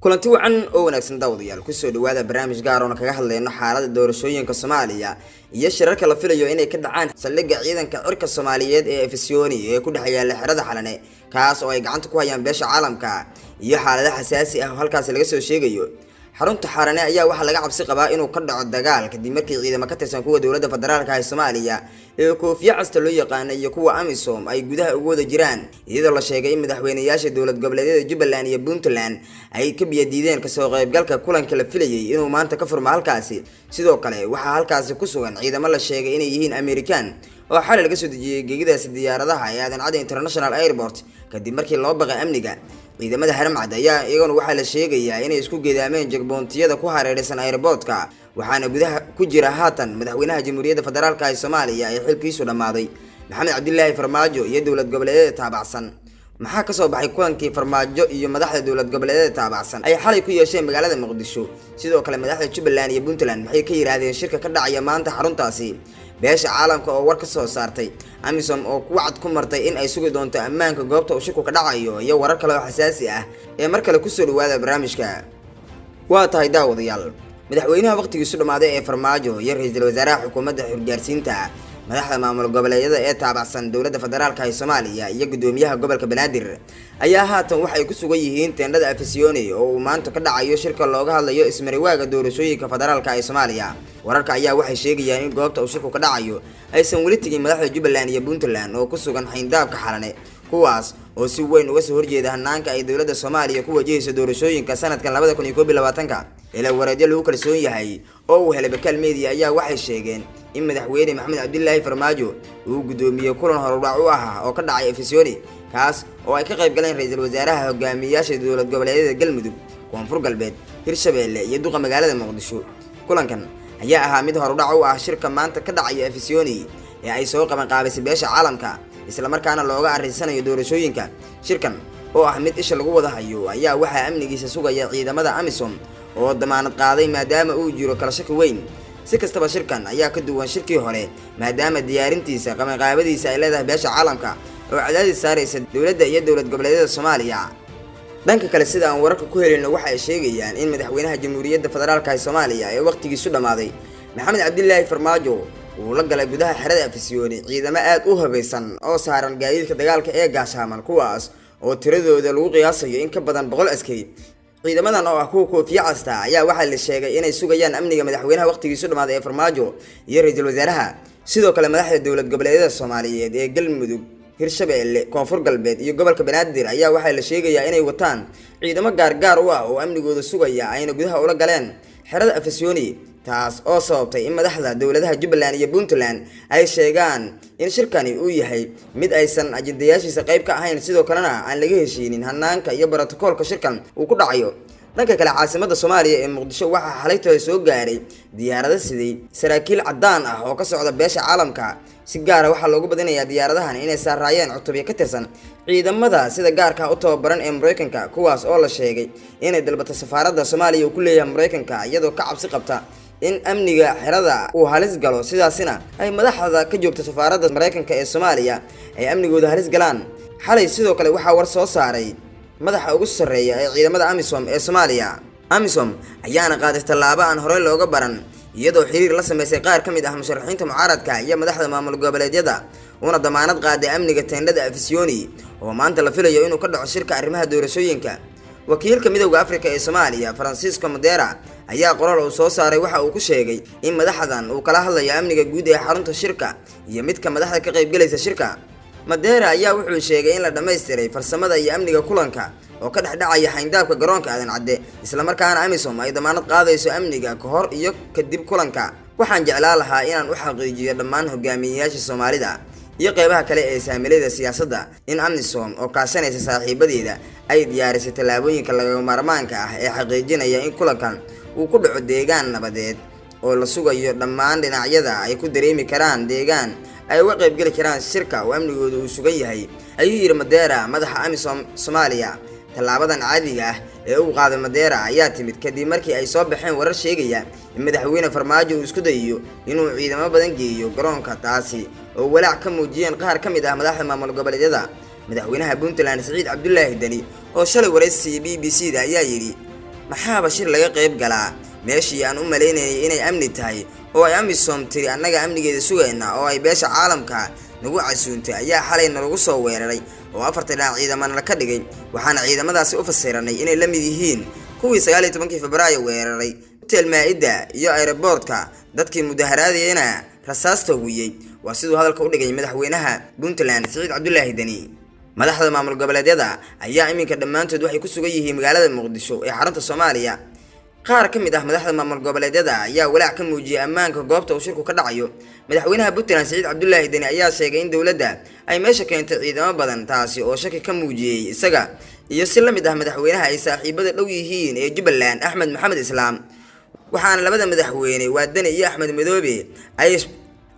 kulanti wacan oo wanaagsan daawadayaal ku soo dhawaada barnaamij gaar ah oo kaga hadlayno xaaladda doorashooyinka Soomaaliya iyo shirarka la filayo inay ka dhacaan saldhigga ciidanka cirka Soomaaliyeed ee Efesiyoni ee ku dhaxeeya xerada Xalane kaas oo ay gacanta ku hayaan beesha caalamka iyo xaaladaha xasaasi ah oo halkaas laga soo sheegayo. xarunta Xalane ayaa waxa laga cabsi qabaa inuu ka dhaco dagaal kadib markii ciidamada ka tirsan kuwa dawladda federaalka ee Soomaaliya ee koofiya casta loo yaqaan iyo kuwa AMISOM ay gudaha ugu wada jiraan iyadoo la sheegay in madaxweynayaasha dawlad goboleedyada Jubbaland iyo Puntland ay ka biyadiideen ka soo qaybgalka kulanka la filayay inuu maanta ka furmo halkaasi. sidoo kale waxa halkaasi ku sugan ciidamo la sheegay inay yihiin American oo xalay laga soo dejiyay geegidaasi diyaaradaha ee Aadan Cadde International Airport kadib markii loo baqay amniga. ciidamada Haramcad ayaa iyaguna waxa la sheegayaa inay isku geedaameen jagboontiyada ku hareeraysan airportka waxaana gudaha ku jira haatan madaxweynaha Jamhuuriyadda Federaalka ee Soomaaliya ee xilkiisu dhamaaday Maxamed Cabdullaahi Farmaajo iyo dawlad goboleedyada taabacsan. maxaa ka soo baxay kulankii Farmaajo iyo madaxda dawlad goboleedyada taabacsan ay xalay ku yeesheen magaalada Muqdisho? sidoo kale madaxda Jubbaland iyo Puntland maxay ka yiraahdeen shirka ka dhacaya maanta xaruntaasi? beesha caalamka oo war ka soo saartay AMISOM oo ku wacd ku martay in ay sugi doonto ammaanka goobta uu shirku ka dhacayo iyo warar kale oo xasaasi ah ee mar kale ku soo dhawaada barnaamijka. waa tahay daawadayaal, madaxweynaha waqtigiisu dhamaaday ee Farmaajo iyo ra'iisul wasaaraha xukuumadda xilgaarsiinta madaxda maamul goboleedyada ee taabacsan dawladda federaalka ee Soomaaliya iyo gudoomiyaha gobolka Banaadir ayaa haatan waxay ku sugan yihiin teendhada Efesiyoni oo uu maanta ka dhacayo shirka looga hadlayo ismariwaaga doorashooyinka federaalka ee Soomaaliya. wararka ayaa waxay sheegayaan in goobta uu shirku ka dhacayo aysan weli tagin madaxda Jubbaland iyo Puntland oo ku sugan xayndaabka Xalane kuwaas oo si weyn uga soo horjeeda hanaanka ay dawladda Soomaaliya ku wajahayso doorashooyinka sanadkan 2021. ilaa wareedyo lagu kalsoon yahay oo uu helay Bakaal Media ayaa waxay sheegeen in madaxweyne Maxamed Cabdullaahi Farmaajo uu gudoomiye kulan horudhac u ah oo ka dhacay Efesiyoni kaas oo ay ka qayb galeen ra'iisul wasaaraha hogaamiyayaasha dawlad goboleedyada Galmudug, Koonfur Galbeed, Hirshabeelle iyo duqa magaalada Muqdisho. kulankan ayaa ahaa mid horudhac u ah shirka maanta ka dhacaya Efesiyoni ee ay soo qaban qaabisay beesha caalamka isla markaana looga arisanayo doorashooyinka. shirkan oo ah mid isha lagu wada hayo ayaa waxa amnigiisa sugaya ciidamada AMISOM oo damaanad qaaday maadaama uu jiro kala shaki weyn. si kastaba shirkan ayaa ka duwan shirkii hore maadaama diyaarintiisa qabanqaabadiisa ay leedahay beesha caalamka oo cadaadis saaraysa dawladda iyo dawlad goboleedyada Soomaaliya. dhanka kale sida aan wararka ku helino waxa ay sheegayaan in madaxweynaha Jamhuuriyadda Federaalka ee Soomaaliya ee waqtigiisu dhamaaday Maxamed Cabdullaahi Farmaajo uu la galay gudaha xerada Efesiyoni ciidamo aad u habaysan oo saaran gaadiidka dagaalka ee gaashaaman kuwaas oo tiradooda lagu qiyaasayo in ka badan 100 askari. ciidamadan oo ah kuwa koofiya casta ayaa waxa la sheegay inay sugayaan amniga madaxweynaha waqtigiisu dhamaaday ee Farmaajo iyo ra'iisul wasaaraha. sidoo kale madaxda dawlad goboleedyada Soomaaliyeed ee Galmudug, Hirshabeelle, Koonfur Galbeed iyo gobolka Banaadir ayaa waxa la sheegayaa inay wataan ciidamo gaar u ah oo amnigooda sugaya ayna gudaha ula galeen xerada Efesiyoni, taas oo sababtay in madaxda dawladaha Jubbaland iyo Puntland ay sheegaan in shirkani uu yahay mid aysan ajendayaashiisa qayb ka ahayn sidoo kalena aan laga heshiinin hanaanka iyo borotokoolka shirkan uu ku dhacayo. dhanka kale caasimadda Soomaaliya ee Muqdisho waxaa xalaytooda soo gaaray diyaarado sidii saraakiil cadaan ah oo ka socda beesha caalamka. si gaar ah waxaa loogu badinayaa diyaaradahan inay saarayeen cutubyo ka tirsan ciidamada sida gaarka u tababaran ee Mareykanka kuwaas oo la sheegay inay dalbata safaaradda Soomaaliya uu ku leeyahay Mareykanka iyadoo ka cabsi qabta in amniga xerada uu halis galo sidaasina ay madaxda ka joogto safaaradda Mareykanka ee Soomaaliya ay amnigooda halis galaan. xalay sidoo kale waxa war soo saaray madaxa ugu sareeya ee ciidamada AMISOM ee Soomaaliya. AMISOM ayaana qaaday tallaabo aan hore looga baran iyadoo xiriir la sameysay qaar ka mid ah musharaxiinta mucaaradka iyo madaxda maamul goboleedyada una damaanad qaaday amniga teendhada Efesiyoni oo maanta la filayo inuu ka dhaco shirka arrimaha doorashooyinka. wakiilka midowga Afrika ee Soomaaliya Francisco Madera ayaa qoraal uu soo saaray waxa uu ku sheegay in madaxdan uu kala hadlayo amniga guud ee xarunta shirka iyo midka madaxda ka qayb galaysa shirka. Madera ayaa wuxuu sheegay in la dhameystiray farsamada iyo amniga kulanka oo ka dhacaya xayndaabka garoonka Aadan Cadde isla markaana AMISOM ay damaanad qaadayso amniga ka hor iyo kadib kulanka. waxaan jeclaan lahaa inaan u xaqiijiyo dhammaan hogaamiyayaasha Soomaalida iyo qaybaha kale ee saamilada siyaasadda in AMISOM oo kaashanaysa saaxiibadeeda ay diyaarisay tallaabooyinka lagama maarmaanka ah ee xaqiijinaya in kulankan uu ku dhaco deegaan nabadeed oo la sugayo dhammaan dhinacyada ay ku dareemi karaan deegaan ay uga qayb gali karaan shirka oo amnigooda uu sugan yahay, ayuu yiri Madera madaxa AMISOM Soomaaliya. tallaabadan caadiga ah ee uu qaaday Madera ayaa timid kadib markii ay soo baxeen warar sheegaya in madaxweyne Farmaajo uu isku dayayo inuu ciidamo badan geeyo garoonka taasi oo walaac ka muujiyeen qaar ka mid ah madaxda maamul goboleedyada. madaxweynaha Puntland Saciid Cabdullaahi Dani oo shalay wareysiga BBC-da ayaa yiri maxaa bashir laga qayb galaa meeshii aan u maleynayay inay amni tahay oo ay amisom tiri annaga amnigeeda sugayna oo ay beesha caalamka nagu casuuntay ayaa xalay nagu soo weeraray oo 4 dhinac ciidaman la ka dhigay waxaana ciidamadaasi u fasiranay inay la mid yihiin kuwii 19 Febraayo weeraray hotel Maida iyo airportka dadkii mudaharaadayna rasaasta wiyay waa sidoo hadalka u dhigay madaxweynaha Puntland Saciid Cabdullaahi Dani madaxda maamul goboleedyada ayaa iminka dhamaantood waxay ku sugan yihiin magaalada Muqdisho ee xarunta Soomaaliya qaar ka mid ah madaxda maamul goboleedyada ayaa walaac ka muujiyay ammaanka goobta uu shirku ka dhacayo madaxweynaha Puntland Saciid Cabdullaahi Dani ayaa sheegay in dawladda ay meesha keentay ciidamo badan taasi oo shaki ka muujiyay isaga iyo si la mid ah madaxweynaha ay saaxiibada dhow yihiin ee Jubbaland Axmed Maxamed Islaam waxaana labada madaxweyne waa Dani iyo Axmed Madoobe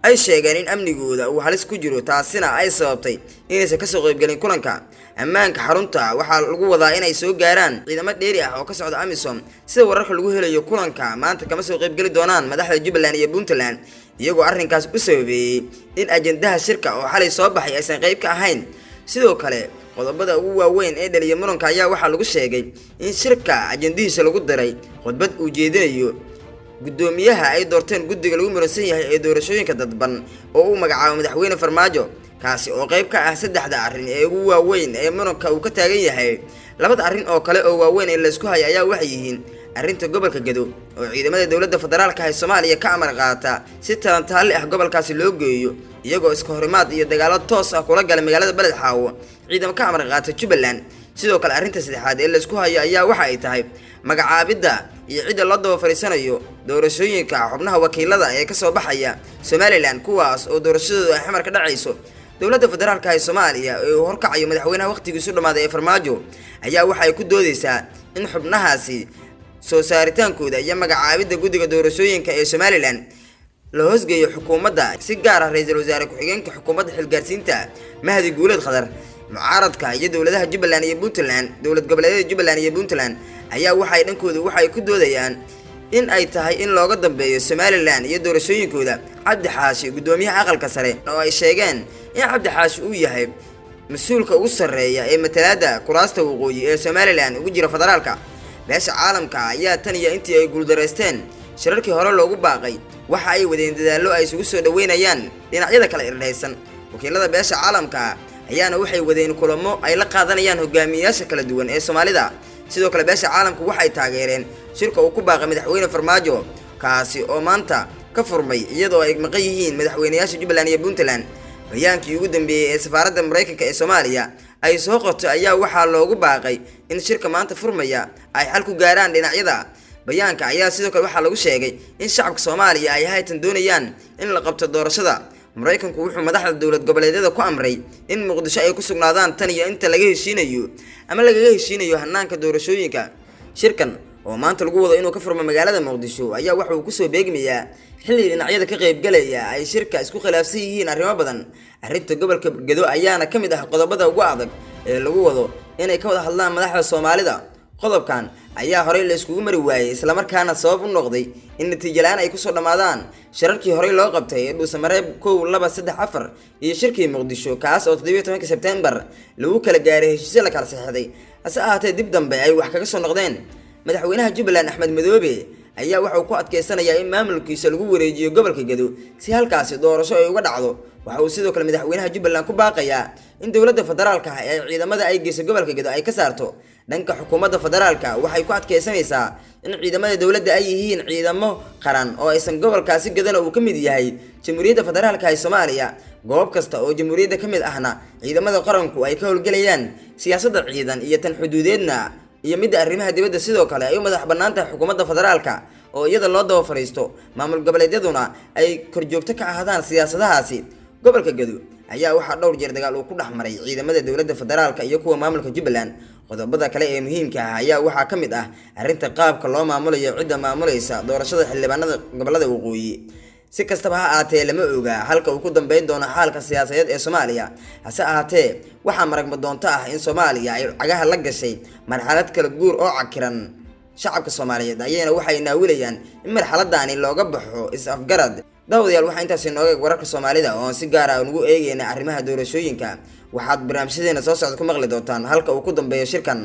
ay sheegeen in amnigooda uu halis ku jiro taasina ay sababtay inaysan ka soo qayb galin kulanka ammaanka xarunta waxaa lagu wadaa inay soo gaaraan ciidamo dheeri ah oo ka socda Amisom sida wararka lagu helayo kulanka maanta kama soo qayb gali doonaan madaxda Jubbaland iyo Puntland iyagoo arrinkaas u sababeeyay in ajendaha shirka oo xalay soo baxay aysan qayb ka ahayn sidoo kale qodobada ugu waaweyn ee dhaliya muranka ayaa waxaa lagu sheegay in shirka ajendihiisa lagu daray khudbad uu jeedinayo gudoomiyaha ay doorteen guddiga lagu muransan yahay ee doorashooyinka dadban oo uu magacaabo madaxweyne Farmaajo kaasi oo qayb ka ah saddexda arrin ee ugu waaweyn ee muranka uu ka taagan yahay labada arrin oo kale oo waaweyn ee la isku hayo ayaa waxay yihiin arrinta gobolka Gedo oo ciidamada dawladda federaalka ah Soomaaliya ka amar qaata si talantaale ah gobolkaasi loo geeyo iyagoo iska horimaad iyo dagaalo toos ah kula galay magaalada Balad Xaawo ciidamada ka amar qaata Jubbaland sidoo kale arrinta saddexaad ee la isku hayo ayaa waxa ay tahay magacaabida iyo cid loo daba fariisanayo doorashooyinka xubnaha wakiilada ee ka soo baxaya Somaliland kuwaas oo doorashadooda ay xamar ka dhacayso dawladda federaalka ee Soomaaliya ee uu horkacayo madaxweynaha waqtigiisu dhamaaday ee Farmaajo ayaa waxa ay ku doodaysaa in xubnahaasi soo saaritaankooda iyo magacaabida guddiga doorashooyinka ee Somaliland la hoosgeeyo xukuumadda si gaar ah ra'iisul wasaare ku-xigeenka xukuumadda xilgaarsiinta Mahdi Guuleed Khadar mucaaradka iyo dawladaha Jubbaland iyo Puntland dawlad goboleedyada Jubbaland iyo Puntland ayaa waxay dhankooda waxay ku doodayaan in ay tahay in looga dambeeyo Somaliland iyo doorashooyinkooda Cabdi Xaashi gudoomiyaha aqalka sare oo ay sheegeen in Cabdi Xaashi uu yahay mas'uulka ugu sareeya ee matalaada kuraasta waqooyi ee Somaliland ugu jira federaalka beesha caalamka ayaa tan iyo intii ay guuldareysteen shirarkii hore loogu baaqay waxa ay wadeen dadaallo ay isugu soo dhaweynayaan dhinacyada kala irdhaysan wakiilada beesha caalamka ayaana waxay wadeen kulamo ay la qaadanayaan hogaamiyayaasha kala duwan ee Soomaalida sidoo kale beesha caalamku waxay taageereen shirka uu ku baaqay madaxweyne Farmaajo kaasi oo maanta ka furmay iyadoo ay maqan yihiin madaxweynayaasha Jubbaland iyo Puntland bayaankii ugu dambeeyay ee safaaradda Mareykanka ee Soomaaliya ay soo qortay ayaa waxaa loogu baaqay in shirka maanta furmaya ay xal ku gaaraan dhinacyada bayaanka ayaa sidoo kale waxaa lagu sheegay in shacabka Soomaaliya ay hay'atan doonayaan in la qabto doorashada Mareykanku wuxuu madaxda dawlad goboleedyada ku amray in Muqdisho ay ku sugnaadaan tan iyo inta laga heshiinayo ama laga heshiinayo hanaanka doorashooyinka shirkan oo maanta lagu wado inuu ka furmo magaalada Muqdisho ayaa waxa uu ku soo beegmayaa xilli dhinacyada ka qayb galaya ay shirka isku khilaafsan yihiin arrimo badan arrinta gobolka Gedo ayaana ka mid ah qodobada ugu adag ee lagu wado inay ka wada hadlaan madaxda Soomaalida qodobkan ayaa horey la iskugu mari waayay isla markaana sabab u noqday in natiijo la'aan ay ku soo dhamaadaan shirarkii horey loo qabtay ee Dhuusamareeb 1 2 3 4 iyo shirkii Muqdisho kaas oo 17 September lagu kala gaaray heshiis la kala saxeexday ase ahaatee dib dambe ay wax kaga soo noqdeen madaxweynaha Jubbaland Axmed Madoobe ayaa waxa uu ku adkeysanayaa in maamulkiisa lagu wareejiyo gobolka Gedo si halkaasi doorasho ay uga dhacdo waxa uu sidoo kale madaxweynaha Jubbaland ku baaqayaa in dawladda federaalka ah ee ciidamada ay geysay gobolka Gedo ay ka saarto dhanka xukuumadda federaalka waxay ku adkeysanaysaa in ciidamada dawladda ay yihiin ciidamo qaran oo aysan gobolkaasi Gedana uu ka mid yahay Jamhuuriyadda Federaalka ee Soomaaliya goob kasta oo jamhuuriyadda ka mid ahna ciidamada qaranku ay ka howlgalayaan siyaasadda ciidan iyo tan xuduudeedna iyo mid arrimaha dibadda sidoo kale ay u madax banaanta xukuumadda federaalka oo iyada loo daba fariisto maamul goboleedyaduna ay korjoogto ka ahaadaan siyaasadahaasi gobolka Gedo ayaa waxa dhowr jeer dagaal uu ku dhaxmaray ciidamada dawladda federaalka iyo kuwa maamulka Jubbaland qodobada kale ee muhiimka ah ayaa waxa ka mid ah arrinta qaabka loo maamulayo cidda maamulaysa doorashada xildhibaanada gobolada waqooyi si kastaba ha ahaatee lama oga halka uu ku dambeyn doono xaalka siyaasadeed ee Soomaaliya hase ahaatee waxa maragma doonta ah in Soomaaliya ay cagaha la gashay marxalad kala guur oo cakiran shacabka Soomaaliyeed ayayna waxay naawilayaan in marxaladani looga baxo is-afgarad dawadayaal waxa intaas inooga wararka Soomaalida oo si gaar ah ugu eegayna arrimaha doorashooyinka waxaad barnaamijyadeena soo socda ku maqli doontaan halka uu ku dambeeyo shirkan